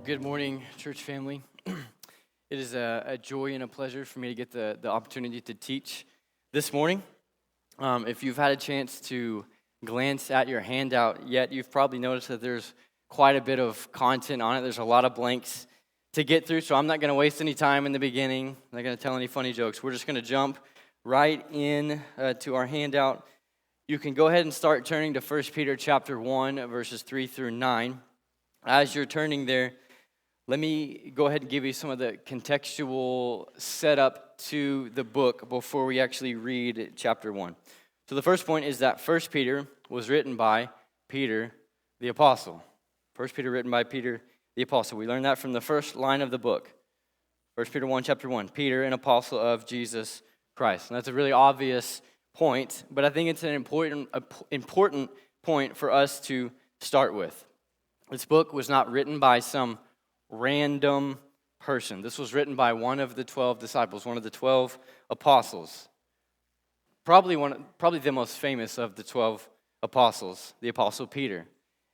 Well, good morning, church family. It is a joy and a pleasure for me to get the opportunity to teach this morning. If you've had a chance to glance at your handout yet, you've probably noticed that there's quite a bit of content on it. There's a lot of blanks to get through, so I'm not going to waste any time in the beginning. I'm not going to tell any funny jokes. We're just going to jump right in to our handout. You can go ahead and start turning to 1 Peter chapter 1, verses 3 through 9. As you're turning there, let me go ahead and give you some of the contextual setup to the book before we actually read chapter 1. So the first point is that 1 Peter was written by Peter the Apostle. 1 Peter written by Peter the Apostle. We learned that from the first line of the book. 1 Peter 1, chapter 1. Peter, an apostle of Jesus Christ. And that's a really obvious point, but I think it's an important point for us to start with. This book was not written by some random person. This was written by one of the 12 disciples, one of the 12 apostles. Probably the most famous of the 12 apostles, the apostle Peter.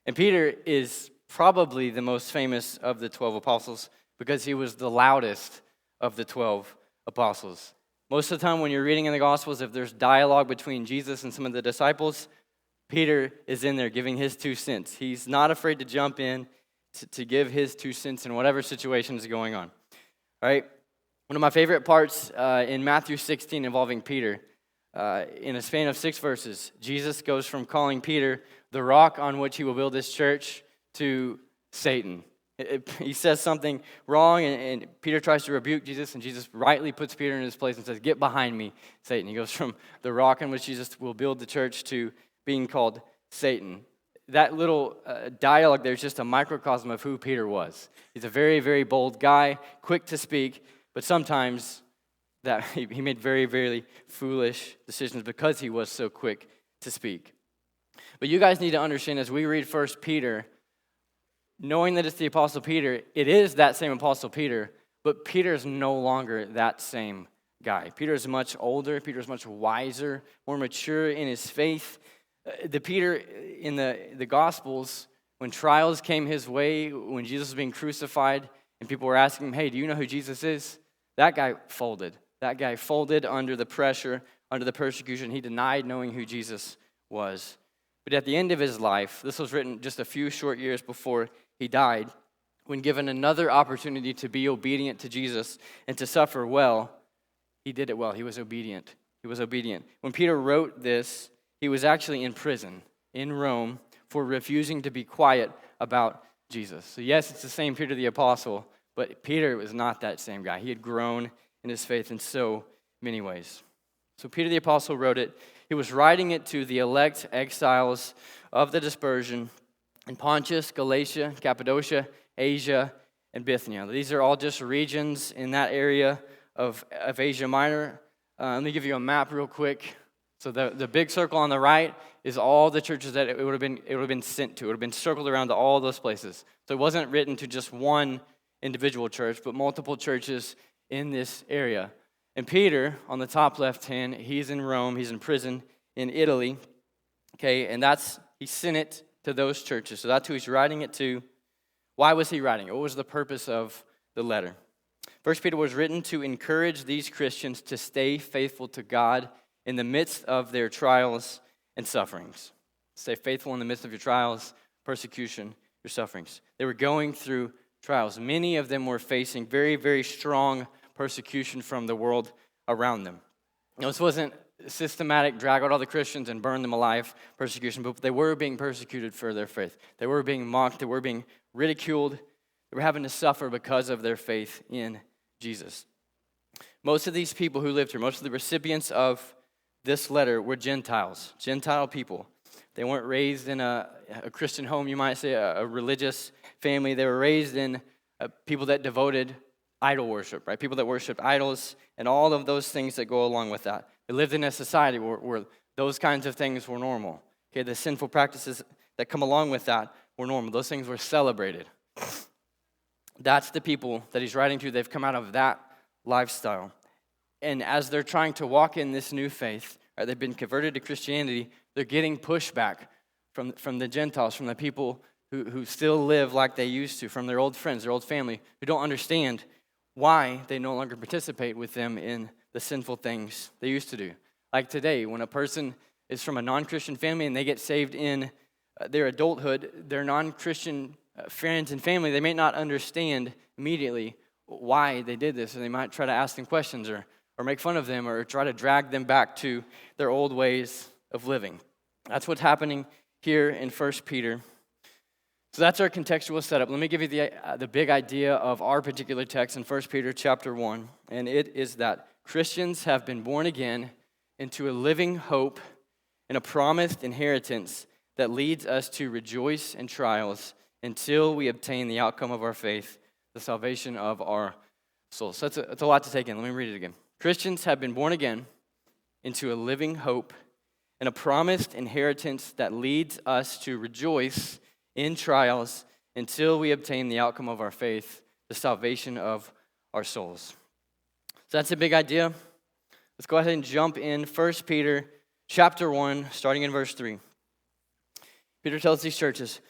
And Peter is probably the most famous of the 12 apostles because he was the loudest of the 12 apostles. Most of the time when you're reading in the Gospels, if there's dialogue between Jesus and some of the disciples, Peter is in there giving his 2 cents. He's not afraid to jump in to give his 2 cents in whatever situation is going on. All right? One of my favorite parts in Matthew 16 involving Peter, in a span of 6 verses, Jesus goes from calling Peter the rock on which he will build his church to Satan. He says something wrong, and Peter tries to rebuke Jesus, and Jesus rightly puts Peter in his place and says, "Get behind me, Satan." He goes from the rock on which Jesus will build the church to being called Satan. That little dialogue there is just a microcosm of who Peter was. He's a very, very bold guy, quick to speak, but sometimes that he made very, very foolish decisions because he was so quick to speak. But you guys need to understand as we read 1 Peter, knowing that it's the Apostle Peter, it is that same Apostle Peter, but Peter is no longer that same guy. Peter is much older, Peter is much wiser, more mature in his faith. The Peter in the Gospels, when trials came his way, when Jesus was being crucified, and people were asking him, "Hey, do you know who Jesus is?" That guy folded. That guy folded under the pressure, under the persecution. He denied knowing who Jesus was. But at the end of his life, this was written just a few short years before he died, when given another opportunity to be obedient to Jesus and to suffer well, he did it well. He was obedient. He was obedient. When Peter wrote this, he was actually in prison in Rome for refusing to be quiet about Jesus. So yes, it's the same Peter the Apostle, but Peter was not that same guy. He had grown in his faith in so many ways. So Peter the Apostle wrote it. He was writing it to the elect exiles of the dispersion in Pontus, Galatia, Cappadocia, Asia, and Bithynia. These are all just regions in that area of Asia Minor. Let me give you a map real quick. So the big circle on the right is all the churches that it would have been sent to. It would have been circled around to all those places. So it wasn't written to just one individual church, but multiple churches in this area. And Peter, on the top left hand, he's in Rome. He's in prison in Italy. Okay, and he sent it to those churches. So that's who he's writing it to. Why was he writing it? What was the purpose of the letter? 1 Peter was written to encourage these Christians to stay faithful to God in the midst of their trials and sufferings. Stay faithful in the midst of your trials, persecution, your sufferings. They were going through trials. Many of them were facing very, very strong persecution from the world around them. Now, this wasn't systematic, drag out all the Christians and burn them alive persecution, but they were being persecuted for their faith. They were being mocked. They were being ridiculed. They were having to suffer because of their faith in Jesus. Most of these people who lived here, most of the recipients of this letter were Gentiles, Gentile people. They weren't raised in a Christian home, you might say, a religious family. They were raised in people that devoted idol worship, right? People that worshiped idols and all of those things that go along with that. They lived in a society where those kinds of things were normal. Okay, the sinful practices that come along with that were normal. Those things were celebrated. That's the people that he's writing to. They've come out of that lifestyle. And as they're trying to walk in this new faith, right, they've been converted to Christianity, they're getting pushback from the Gentiles, from the people who still live like they used to, from their old friends, their old family, who don't understand why they no longer participate with them in the sinful things they used to do. Like today, when a person is from a non-Christian family and they get saved in their adulthood, their non-Christian friends and family, they may not understand immediately why they did this, and they might try to ask them questions or make fun of them or try to drag them back to their old ways of living. That's what's happening here in 1 Peter. So that's our contextual setup. Let me give you the big idea of our particular text in 1 Peter chapter 1, and it is that Christians have been born again into a living hope and a promised inheritance that leads us to rejoice in trials until we obtain the outcome of our faith, the salvation of our souls. So that's a lot to take in. Let me read it again. Christians have been born again into a living hope and a promised inheritance that leads us to rejoice in trials until we obtain the outcome of our faith, the salvation of our souls. So that's a big idea. Let's go ahead and jump in 1 Peter chapter 1, starting in verse 3. Peter tells these churches,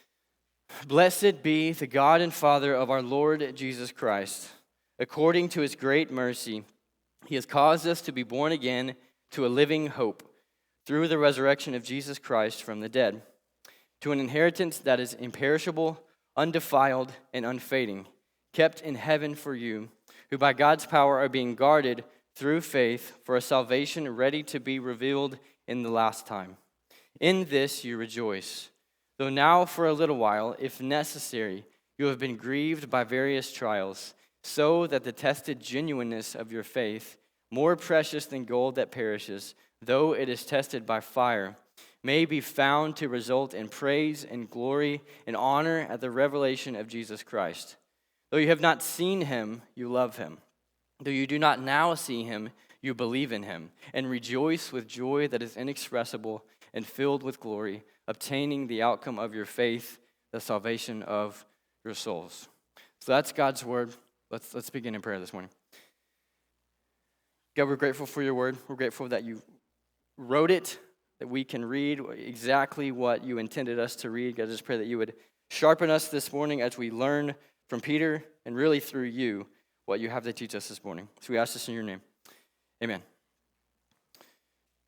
"Blessed be the God and Father of our Lord Jesus Christ. According to his great mercy, he has caused us to be born again to a living hope through the resurrection of Jesus Christ from the dead, to an inheritance that is imperishable, undefiled, and unfading, kept in heaven for you, who by God's power are being guarded through faith for a salvation ready to be revealed in the last time. In this you rejoice, though now for a little while, if necessary, you have been grieved by various trials, so that the tested genuineness of your faith, more precious than gold that perishes, though it is tested by fire, may be found to result in praise and glory and honor at the revelation of Jesus Christ. Though you have not seen him, you love him. Though you do not now see him, you believe in him, and rejoice with joy that is inexpressible and filled with glory, obtaining the outcome of your faith, the salvation of your souls." So that's God's word. Let's begin in prayer this morning. God, we're grateful for your word. We're grateful that you wrote it, that we can read exactly what you intended us to read. God, I just pray that you would sharpen us this morning as we learn from Peter and really through you what you have to teach us this morning. So we ask this in your name. Amen.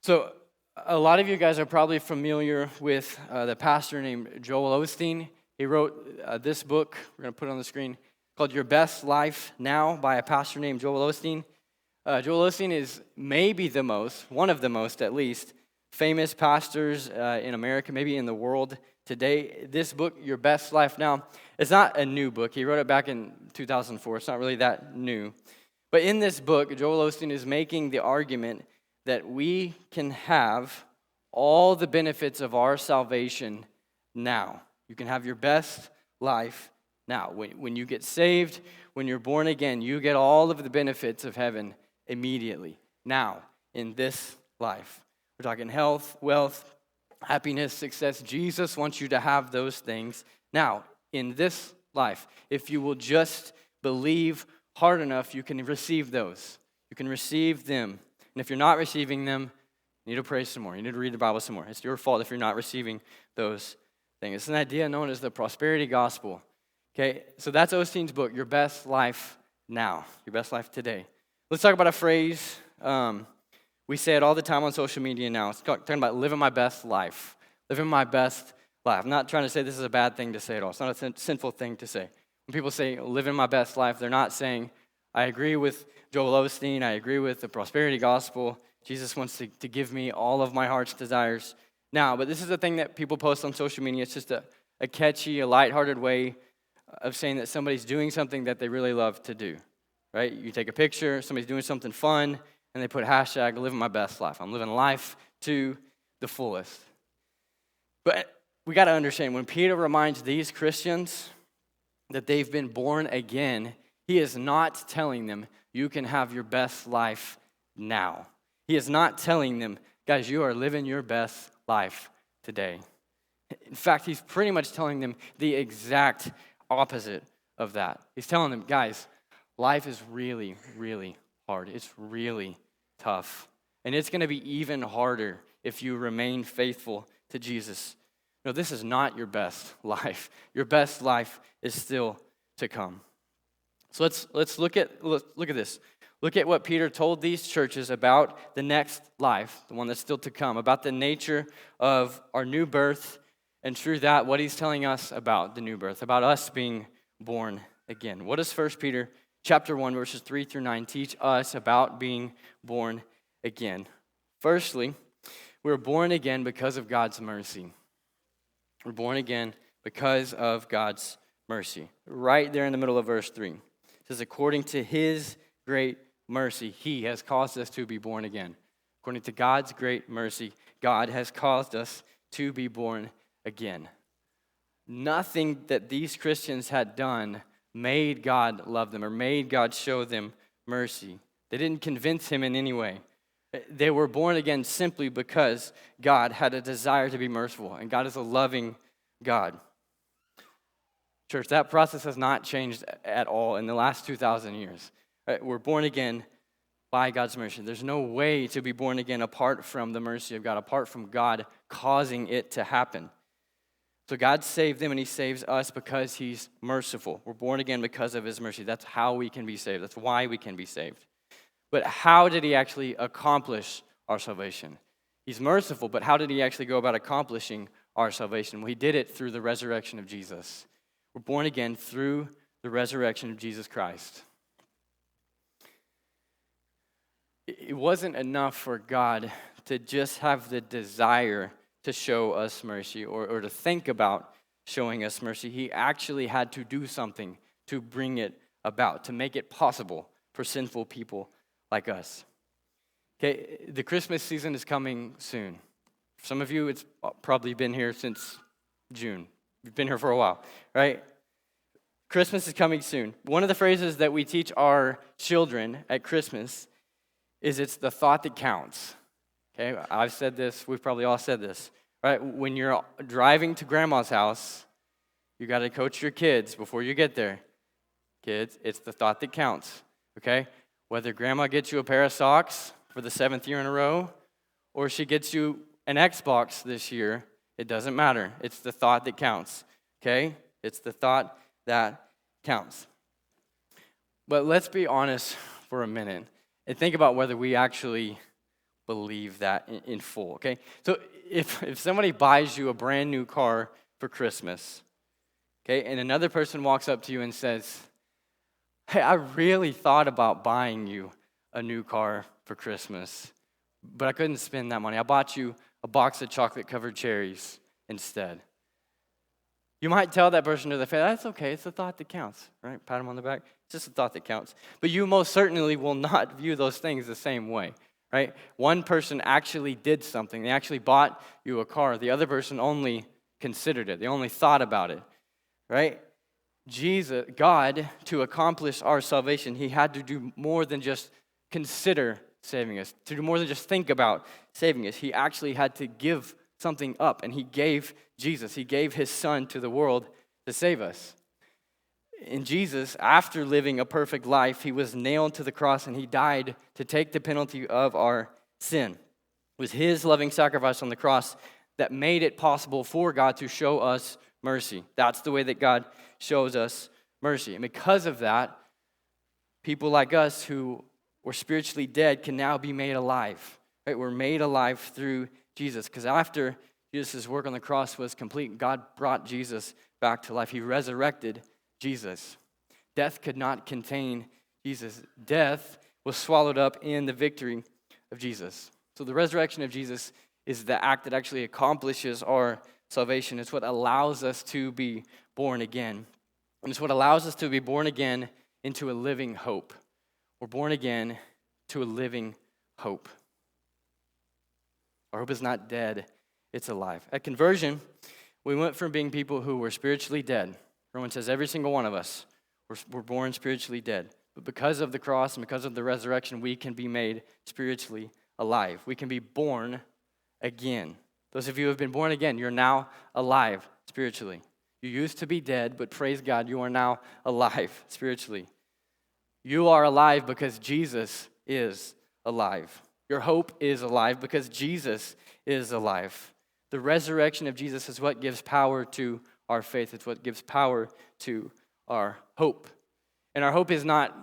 So a lot of you guys are probably familiar with the pastor named Joel Osteen. He wrote this book, we're going to put it on the screen, called Your Best Life Now by a pastor named Joel Osteen. Joel Osteen is maybe one of the most at least, famous pastors in America, maybe in the world today. This book, Your Best Life Now, it's not a new book. He wrote it back in 2004. It's not really that new. But in this book, Joel Osteen is making the argument that we can have all the benefits of our salvation now. You can have your best life now. When you get saved, when you're born again, you get all of the benefits of heaven immediately, now, in this life. We're talking health, wealth, happiness, success. Jesus wants you to have those things now, in this life. If you will just believe hard enough, you can receive those. You can receive them. And if you're not receiving them, you need to pray some more. You need to read the Bible some more. It's your fault if you're not receiving those things. It's an idea known as the prosperity gospel. Okay, so that's Osteen's book, Your Best Life Now, Your Best Life Today. Let's talk about a phrase. We say it all the time on social media now. It's talking about living my best life. Living my best life. I'm not trying to say this is a bad thing to say at all. It's not a sinful thing to say. When people say living my best life, they're not saying, I agree with Joel Osteen. I agree with the prosperity gospel. Jesus wants to give me all of my heart's desires now. But this is the thing that people post on social media. It's just a catchy, a lighthearted way of saying that somebody's doing something that they really love to do. Right? You take a picture, somebody's doing something fun, and they put hashtag living my best life. I'm living life to the fullest. But we got to understand, when Peter reminds these Christians that they've been born again, he is not telling them you can have your best life now. He is not telling them, guys, you are living your best life today. In fact, he's pretty much telling them the exact opposite of that. He's telling them, guys, life is really, really hard. It's really tough. And it's going to be even harder if you remain faithful to Jesus. No, this is not your best life. Your best life is still to come. So let's look at this. Look at what Peter told these churches about the next life, the one that's still to come, about the nature of our new birth, and through that, what he's telling us about the new birth, about us being born again. What does 1 Peter chapter 1, verses 3 through 9 teach us about being born again? Firstly, we're born again because of God's mercy. We're born again because of God's mercy. Right there in the middle of verse 3. It says, according to his great mercy, he has caused us to be born again. According to God's great mercy, God has caused us to be born again. Nothing that these Christians had done made God love them or made God show them mercy. They didn't convince him in any way. They were born again simply because God had a desire to be merciful, and God is a loving God. Church, that process has not changed at all in the last 2,000 years. We're born again by God's mercy. There's no way to be born again apart from the mercy of God, apart from God causing it to happen. So God saved them, and he saves us because he's merciful. We're born again because of his mercy. That's how we can be saved. That's why we can be saved. But how did he actually accomplish our salvation? He's merciful, but how did he actually go about accomplishing our salvation? Well, he did it through the resurrection of Jesus. We're born again through the resurrection of Jesus Christ. It wasn't enough for God to just have the desire to show us mercy or to think about showing us mercy. He actually had to do something to bring it about, to make it possible for sinful people like us. Okay, the Christmas season is coming soon. For some of you, it's probably been here since June. You've been here for a while, right? Christmas is coming soon. One of the phrases that we teach our children at Christmas is it's the thought that counts. Okay, I've said this, we've probably all said this, right? When you're driving to grandma's house, you got to coach your kids before you get there. Kids, it's the thought that counts, okay? Whether grandma gets you a pair of socks for the 7th year in a row, or she gets you an Xbox this year, it doesn't matter. It's the thought that counts, okay? It's the thought that counts. But let's be honest for a minute and think about whether we actually believe that in full, okay? So if somebody buys you a brand new car for Christmas, okay, and another person walks up to you and says, hey, I really thought about buying you a new car for Christmas, but I couldn't spend that money. I bought you a box of chocolate-covered cherries instead. You might tell that person to their face, that's okay, it's the thought that counts, right? Pat them on the back. It's just the thought that counts. But you most certainly will not view those things the same way, right? One person actually did something. They actually bought you a car. The other person only considered it. They only thought about it, right? God, to accomplish our salvation, he had to do more than just consider saving us, to do more than just think about saving us. He actually had to give something up, and he gave Jesus. He gave his son to the world to save us. In Jesus, after living a perfect life, he was nailed to the cross, and he died to take the penalty of our sin. It was his loving sacrifice on the cross that made it possible for God to show us mercy. That's the way that God shows us mercy. And because of that, people like us who were spiritually dead can now be made alive. Right? We're made alive through Jesus. Because after Jesus' work on the cross was complete, God brought Jesus back to life. He resurrected Jesus. Death could not contain Jesus. Death was swallowed up in the victory of Jesus. So the resurrection of Jesus is the act that actually accomplishes our salvation. It's what allows us to be born again. And it's what allows us to be born again into a living hope. We're born again to a living hope. Our hope is not dead, it's alive. At conversion, we went from being people who were spiritually dead. Romans says every single one of us, we're born spiritually dead. But because of the cross and because of the resurrection, we can be made spiritually alive. We can be born again. Those of you who have been born again, you're now alive spiritually. You used to be dead, but praise God, you are now alive spiritually. You are alive because Jesus is alive. Your hope is alive because Jesus is alive. The resurrection of Jesus is what gives power to our faith. It's what gives power to our hope. And our hope is not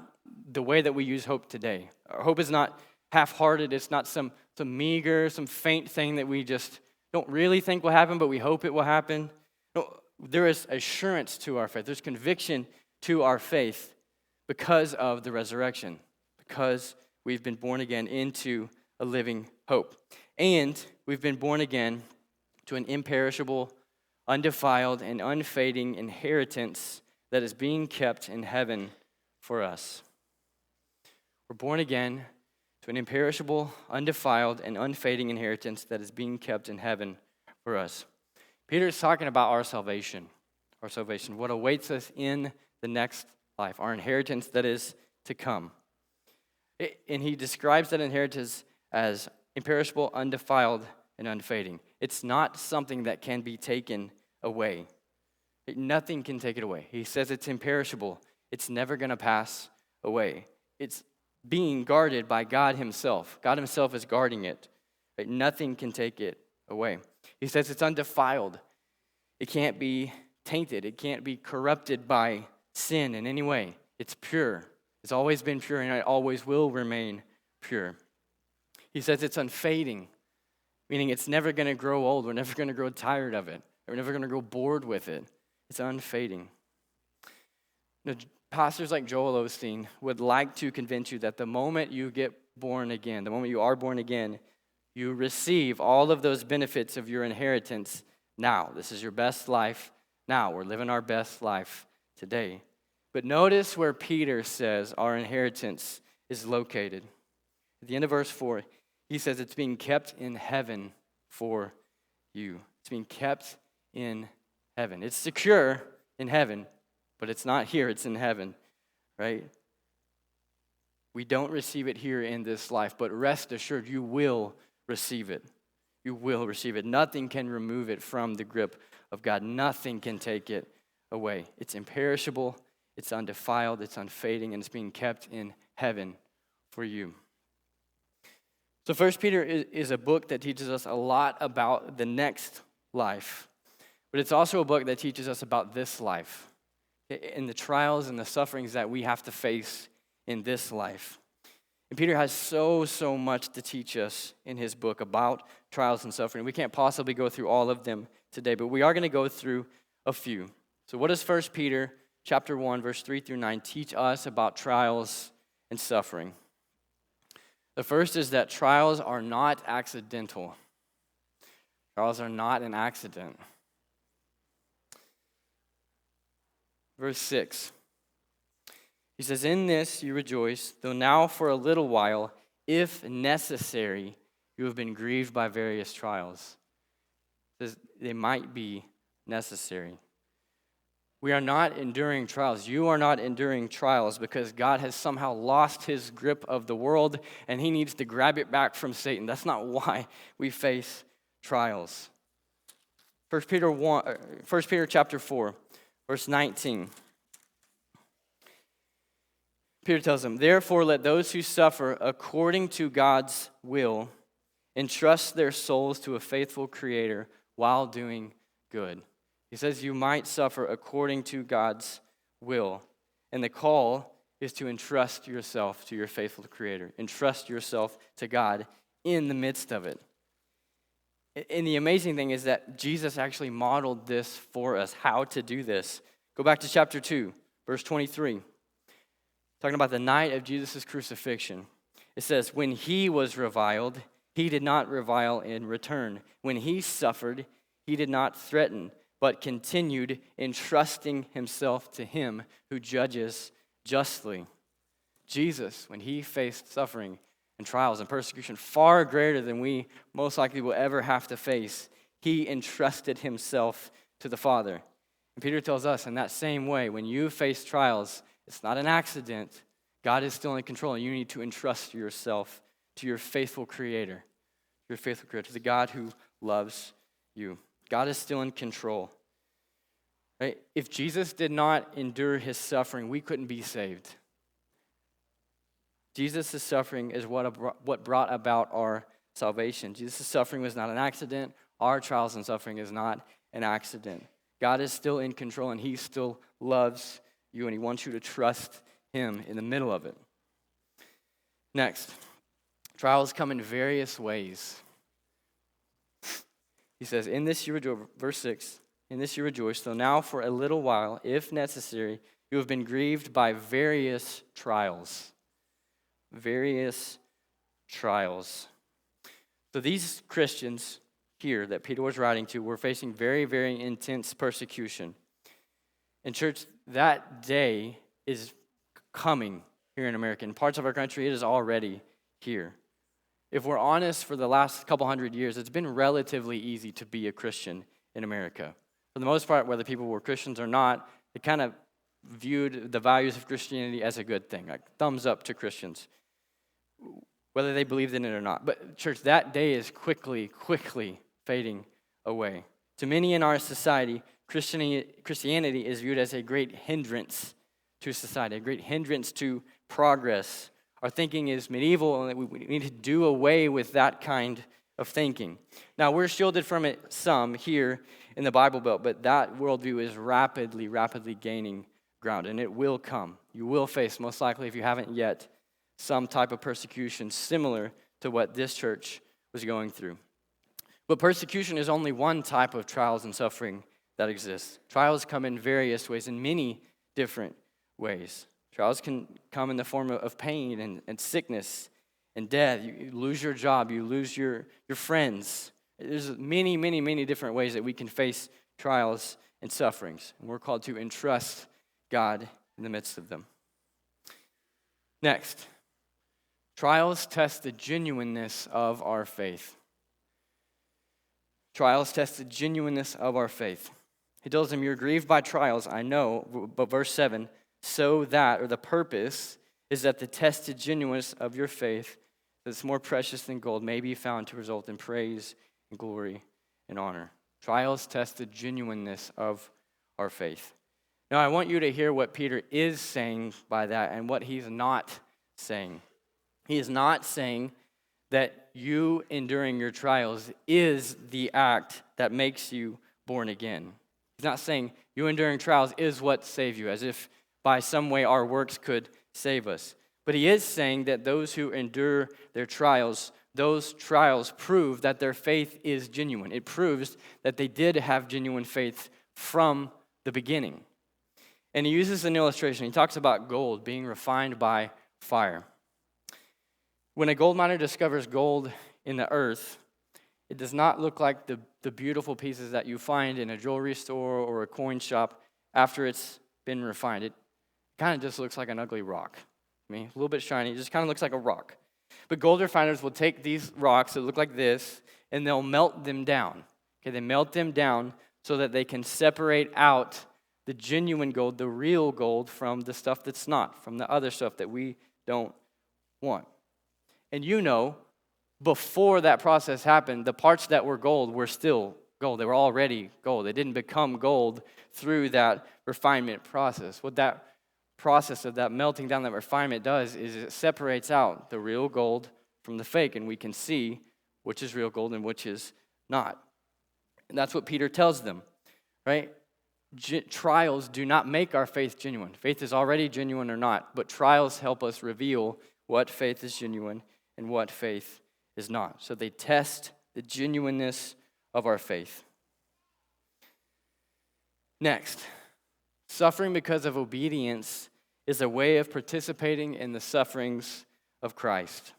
the way that we use hope today. Our hope is not half-hearted. It's not some meager, some faint thing that we just don't really think will happen, but we hope it will happen. No, there is assurance to our faith. There's conviction to our faith because of the resurrection, because we've been born again into a living hope. And we've been born again to an imperishable, undefiled, and unfading inheritance that is being kept in heaven for us. We're born again to an imperishable, undefiled, and unfading inheritance that is being kept in heaven for us. Peter is talking about our salvation, what awaits us in the next life, our inheritance that is to come. And he describes that inheritance as imperishable, undefiled, and unfading. It's not something that can be taken away. Nothing can take it away. He says it's imperishable. It's never going to pass away. It's being guarded by God himself. God himself is guarding it. Nothing can take it away. He says it's undefiled. It can't be tainted. It can't be corrupted by sin in any way. It's pure. It's always been pure, and it always will remain pure. He says it's unfading, meaning it's never going to grow old. We're never going to grow tired of it. We're never going to grow bored with it. It's unfading. Now, pastors like Joel Osteen would like to convince you that the moment you get born again, the moment you are born again, you receive all of those benefits of your inheritance now. This is your best life now. We're living our best life today. But notice where Peter says our inheritance is located. At the end of verse 4, he says it's being kept in heaven for you. It's being kept in heaven. It's secure in heaven, but it's not here, it's in heaven, right? We don't receive it here in this life, but rest assured you will receive it. You will receive it. Nothing can remove it from the grip of God. Nothing can take it away. It's imperishable, it's undefiled, it's unfading, and it's being kept in heaven for you. So 1 Peter is a book that teaches us a lot about the next life, but it's also a book that teaches us about this life and the trials and the sufferings that we have to face in this life. And Peter has so much to teach us in his book about trials and suffering. We can't possibly go through all of them today, but we are going to go through a few. So what does 1 Peter chapter 1, verse 3 through 9 teach us about trials and suffering? The first is that trials are not accidental. Trials are not an accident. Verse 6. He says, "In this you rejoice, though now for a little while, if necessary, you have been grieved by various trials." He says they might be necessary. We are not enduring trials. You are not enduring trials because God has somehow lost his grip of the world and he needs to grab it back from Satan. That's not why we face trials. 1 Peter chapter 4, verse 19. Peter tells them, "Therefore let those who suffer according to God's will entrust their souls to a faithful Creator while doing good." He says you might suffer according to God's will. And the call is to entrust yourself to your faithful Creator. Entrust yourself to God in the midst of it. And the amazing thing is that Jesus actually modeled this for us, how to do this. Go back to chapter 2, verse 23. Talking about the night of Jesus' crucifixion. It says, "When he was reviled, he did not revile in return. When he suffered, he did not threaten, but continued entrusting himself to him who judges justly." Jesus, when he faced suffering and trials and persecution far greater than we most likely will ever have to face, he entrusted himself to the Father. And Peter tells us in that same way, when you face trials, it's not an accident. God is still in control, and you need to entrust yourself to your faithful Creator, to the God who loves you. God is still in control. Right? If Jesus did not endure his suffering, we couldn't be saved. Jesus' suffering is what brought about our salvation. Jesus' suffering was not an accident our trials and suffering is not an accident. God is still in control, and he still loves you, and he wants you to trust him in the middle of it. Next, trials come in various ways. He says, in this you rejoice, verse 6, in this you rejoice, though now for a little while, if necessary, you have been grieved by various trials. Various trials. So these Christians here that Peter was writing to were facing very, very intense persecution. And church, that day is coming here in America. In parts of our country, it is already here. If we're honest, for the last couple hundred years, it's been relatively easy to be a Christian in America. For the most part, whether people were Christians or not, they kind of viewed the values of Christianity as a good thing, like thumbs up to Christians, whether they believed in it or not. But church, that day is quickly fading away. To many in our society, Christianity is viewed as a great hindrance to society, a great hindrance to progress. Our thinking is medieval, and we need to do away with that kind of thinking. Now, we're shielded from it some here in the Bible Belt, but that worldview is rapidly gaining ground, and it will come. You will face, most likely, if you haven't yet, some type of persecution similar to what this church was going through. But persecution is only one type of trials and suffering that exists. Trials come in various ways, in many different ways. Trials can come in the form of pain and sickness and death. You lose your job, you lose your friends. There's many different ways that we can face trials and sufferings. And we're called to entrust God in the midst of them. Next, trials test the genuineness of our faith. Trials test the genuineness of our faith. He tells them, you're grieved by trials, I know, but verse 7, so that, or the purpose, is that the tested genuineness of your faith, that's more precious than gold, may be found to result in praise and glory and honor. Trials test the genuineness of our faith. Now, I want you to hear what Peter is saying by that and what he's not saying. He is not saying that you enduring your trials is the act that makes you born again. He's not saying you enduring trials is what saves you, as if by some way our works could save us. But he is saying that those who endure their trials, those trials prove that their faith is genuine. It proves that they did have genuine faith from the beginning. And he uses an illustration. He talks about gold being refined by fire. When a gold miner discovers gold in the earth, it does not look like the beautiful pieces that you find in a jewelry store or a coin shop after it's been refined. It kind of just looks like an ugly rock. I mean, a little bit shiny, it just kind of looks like a rock. But gold refiners will take these rocks that look like this, and they'll melt them down. Okay, they melt them down so that they can separate out the genuine gold, the real gold, from the stuff that's not, from the other stuff that we don't want. And you know, before that process happened, the parts that were gold were still gold. They were already gold. They didn't become gold through that refinement process. What that process of that melting down, that refinement does is it separates out the real gold from the fake, and we can see which is real gold and which is not. And that's what Peter tells them, right? Trials do not make our faith genuine. Faith is already genuine or not, but trials help us reveal what faith is genuine and what faith is not. So they test the genuineness of our faith. Next, suffering because of obedience is a way of participating in the sufferings of Christ.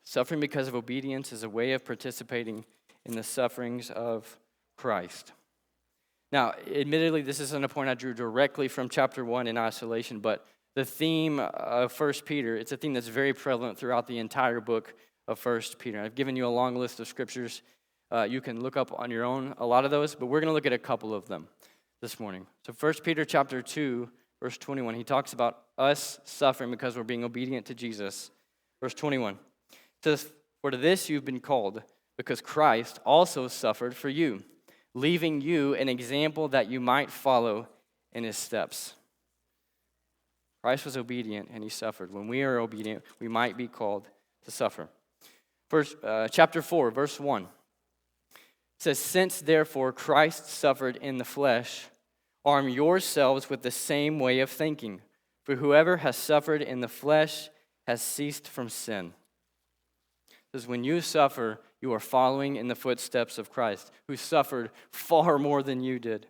Suffering because of obedience is a way of participating in the sufferings of Christ. Now, admittedly, this isn't a point I drew directly from chapter 1 in isolation, but the theme of 1 Peter, it's a theme that's very prevalent throughout the entire book of 1 Peter. I've given you a long list of scriptures. You can look up on your own a lot of those, but we're going to look at a couple of them this morning. So 1 Peter chapter 2, verse 21, he talks about us suffering because we're being obedient to Jesus. Verse 21, it says, "For to this you've been called, because Christ also suffered for you, leaving you an example that you might follow in his steps." Christ was obedient and he suffered. When we are obedient, we might be called to suffer. Chapter 4, verse 1. It says, since therefore Christ suffered in the flesh, arm yourselves with the same way of thinking. For whoever has suffered in the flesh has ceased from sin. Because when you suffer, you are following in the footsteps of Christ, who suffered far more than you did.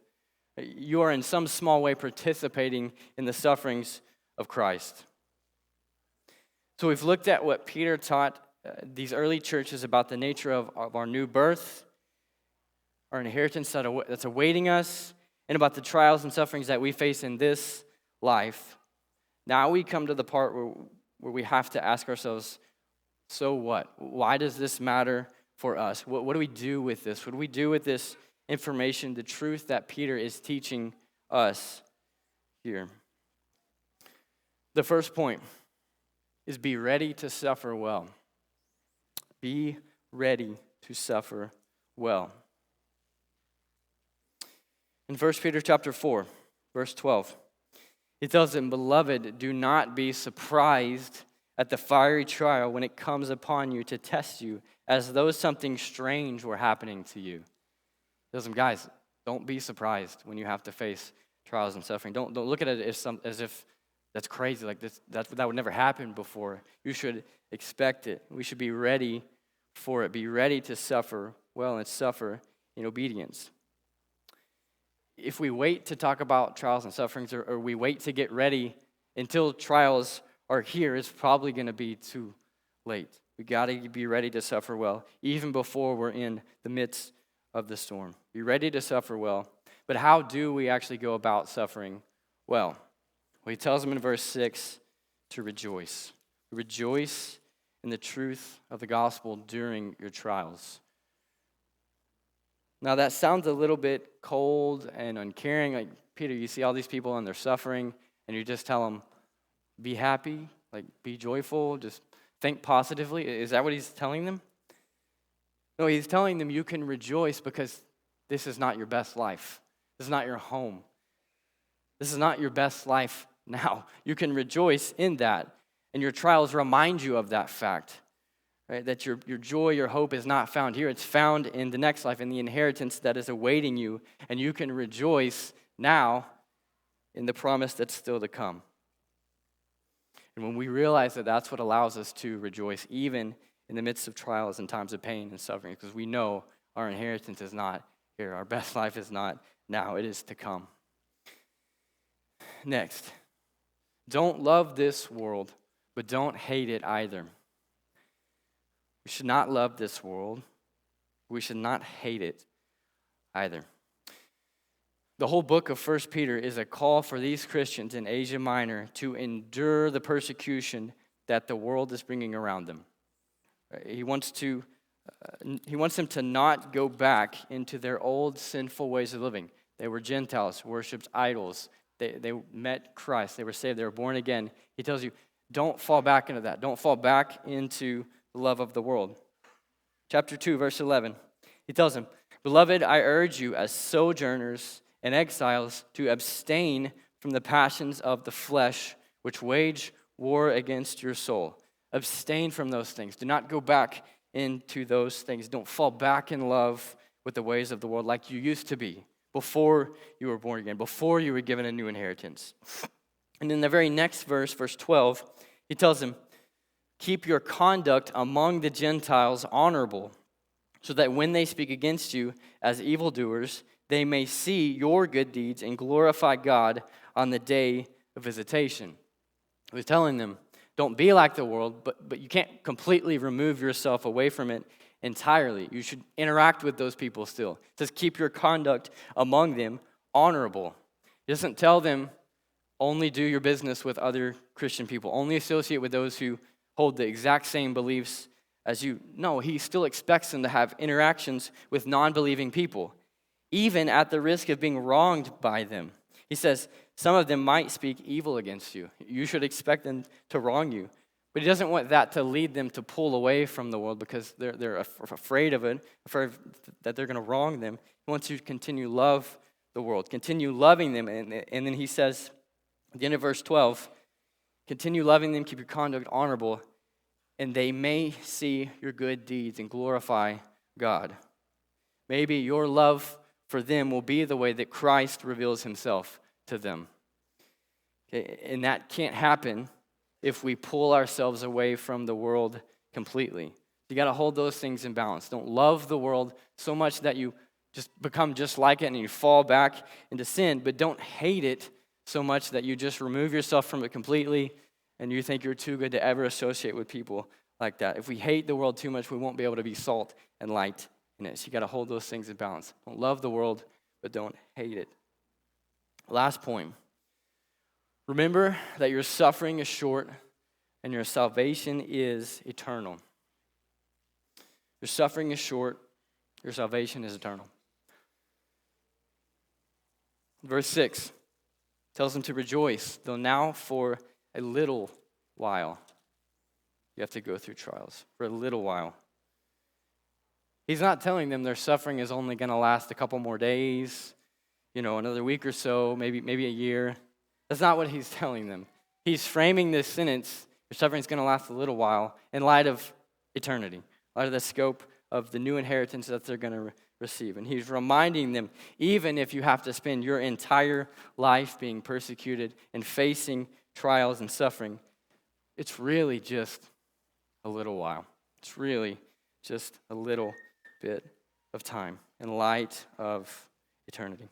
You are in some small way participating in the sufferings of Christ. So we've looked at what Peter taught these early churches about the nature of our new birth, our inheritance that's awaiting us, and about the trials and sufferings that we face in this life. Now we come to the part where we have to ask ourselves, so what? Why does this matter for us? What do we do with this? What do we do with this information, the truth that Peter is teaching us here? The first point is be ready to suffer well. Be ready to suffer well. In 1 Peter chapter 4, verse 12, it tells them, beloved, do not be surprised at the fiery trial when it comes upon you to test you, as though something strange were happening to you. It tells them, guys, don't be surprised when you have to face trials and suffering. Don't look at it as if that's crazy, like that would never happen before. You should expect it. We should be ready for it. Be ready to suffer well and suffer in obedience. If we wait to talk about trials and sufferings, or we wait to get ready until trials are here, it's probably going to be too late. We got to be ready to suffer well, even before we're in the midst of the storm. Be ready to suffer well. But how do we actually go about suffering well? Well, he tells them in verse 6 to rejoice. Rejoice in the truth of the gospel during your trials. Now, that sounds a little bit cold and uncaring. Like, Peter, you see all these people and they're suffering, and you just tell them, be happy, like be joyful, just think positively. Is that what he's telling them? No, he's telling them you can rejoice because this is not your best life. This is not your home. This is not your best life now. You can rejoice in that, and your trials remind you of that fact. Right, that your joy, your hope is not found here. It's found in the next life, in the inheritance that is awaiting you. And you can rejoice now in the promise that's still to come. And when we realize that that's what allows us to rejoice, even in the midst of trials and times of pain and suffering, because we know our inheritance is not here. Our best life is not now. It is to come. Next, don't love this world, but don't hate it either. We should not love this world. We should not hate it either. The whole book of 1 Peter is a call for these Christians in Asia Minor to endure the persecution that the world is bringing around them. He wants them to not go back into their old sinful ways of living. They were Gentiles, worshipped idols. They met Christ. They were saved. They were born again. He tells you, don't fall back into that. Don't fall back into the love of the world. Chapter 2, verse 11. He tells them, beloved, I urge you as sojourners and exiles to abstain from the passions of the flesh, which wage war against your soul. Abstain from those things. Do not go back into those things. Don't fall back in love with the ways of the world like you used to be before you were born again, before you were given a new inheritance. And in the very next verse, verse 12, he tells them, keep your conduct among the Gentiles honorable, so that when they speak against you as evildoers, they may see your good deeds and glorify God on the day of visitation. He was telling them, don't be like the world, but you can't completely remove yourself away from it entirely. You should interact with those people still. It says keep your conduct among them honorable. He doesn't tell them only do your business with other Christian people, only associate with those who hold the exact same beliefs as you. No, he still expects them to have interactions with non-believing people, even at the risk of being wronged by them. He says, some of them might speak evil against you. You should expect them to wrong you. But he doesn't want that to lead them to pull away from the world because they're afraid of it, afraid that they're going to wrong them. He wants you to continue to love the world, continue loving them. And then he says, at the end of verse 12, continue loving them, keep your conduct honorable, and they may see your good deeds and glorify God. Maybe your love for them will be the way that Christ reveals himself to them. Okay? And that can't happen if we pull ourselves away from the world completely. You got to hold those things in balance. Don't love the world so much that you just become just like it and you fall back into sin, but don't hate it so much that you just remove yourself from it completely and you think you're too good to ever associate with people like that. If we hate the world too much, we won't be able to be salt and light in it. So you got to hold those things in balance. Don't love the world, but don't hate it. Last point. Remember that your suffering is short and your salvation is eternal. Your suffering is short, your salvation is eternal. Verse 6 tells them to rejoice, though now for a little while you have to go through trials. For a little while. He's not telling them their suffering is only going to last a couple more days, another week or so, maybe a year. That's not what he's telling them. He's framing this sentence, your suffering is going to last a little while, in light of eternity, in light of the scope of the new inheritance that they're going to receive. And he's reminding them, even if you have to spend your entire life being persecuted and facing trials and suffering, it's really just a little while. It's really just a little bit of time in light of eternity.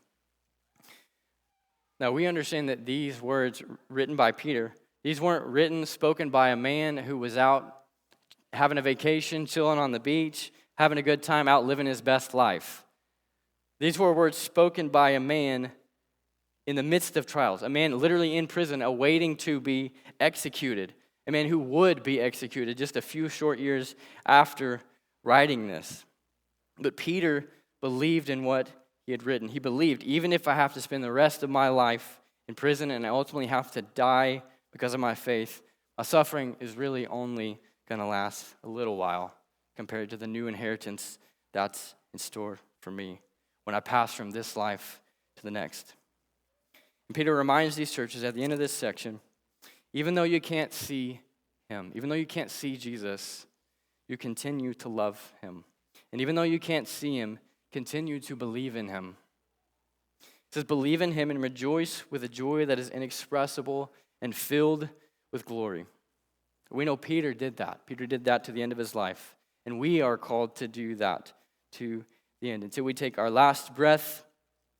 Now, we understand that these words written by Peter, these weren't spoken by a man who was out having a vacation, chilling on the beach, having a good time, out living his best life. These were words spoken by a man in the midst of trials, a man literally in prison awaiting to be executed, a man who would be executed just a few short years after writing this. But Peter believed in what he had written. He believed, even if I have to spend the rest of my life in prison and I ultimately have to die because of my faith, my suffering is really only going to last a little while compared to the new inheritance that's in store for me when I pass from this life to the next. And Peter reminds these churches at the end of this section, even though you can't see him, even though you can't see Jesus, you continue to love him. And even though you can't see him, continue to believe in him. It says, believe in him and rejoice with a joy that is inexpressible and filled with glory. We know Peter did that. Peter did that to the end of his life. And we are called to do that to the end until we take our last breath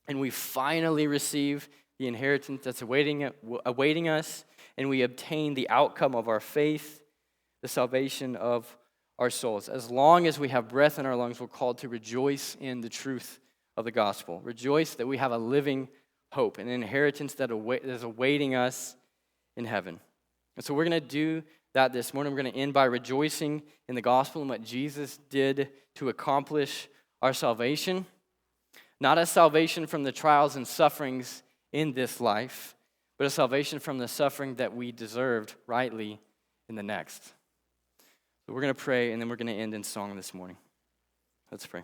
and we finally receive the inheritance that's awaiting us, and we obtain the outcome of our faith, the salvation of our souls. As long as we have breath in our lungs, we're called to rejoice in the truth of the gospel. Rejoice that we have a living hope, an inheritance that is awaiting us in heaven. And so we're going to do that this morning. We're going to end by rejoicing in the gospel and what Jesus did to accomplish our salvation. Not a salvation from the trials and sufferings in this life, but a salvation from the suffering that we deserved rightly in the next. So we're going to pray, and then we're going to end in song this morning. Let's pray.